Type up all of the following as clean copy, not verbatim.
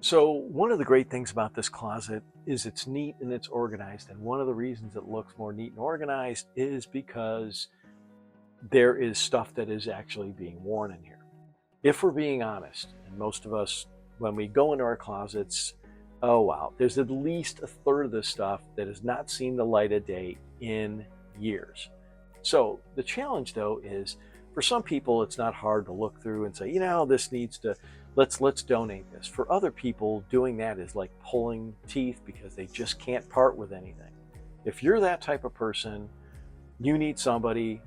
So one of the great things about this closet is it's neat and it's organized. And one of the reasons it looks more neat and organized is because there is stuff that is actually being worn in here. If we're being honest, and most of us, when we go into our closets, oh wow, there's at least a third of this stuff that has not seen the light of day in years. So the challenge though is for some people, it's not hard to look through and say, this needs to, let's donate this. For other people, doing that is like pulling teeth because they just can't part with anything. If you're that type of person, you need somebody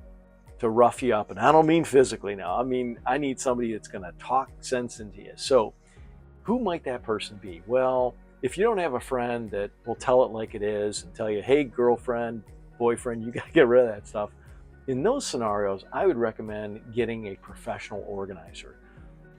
to rough you up. And I don't mean physically now. I need somebody that's going to talk sense into you. So who might that person be? Well, if you don't have a friend that will tell it like it is and tell you, hey, girlfriend, boyfriend, you got to get rid of that stuff. In those scenarios, I would recommend getting a professional organizer.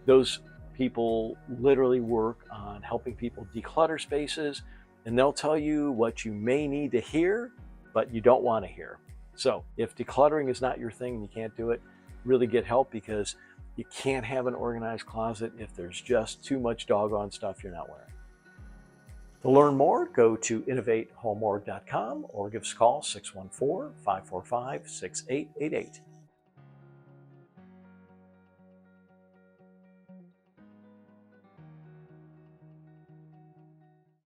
Those people literally work on helping people declutter spaces, and they'll tell you what you may need to hear, but you don't want to hear. So if decluttering is not your thing and you can't do it, really get help, because you can't have an organized closet if there's just too much doggone stuff you're not wearing. To learn more, go to innovatehomework.com or give us a call 614-545-6888.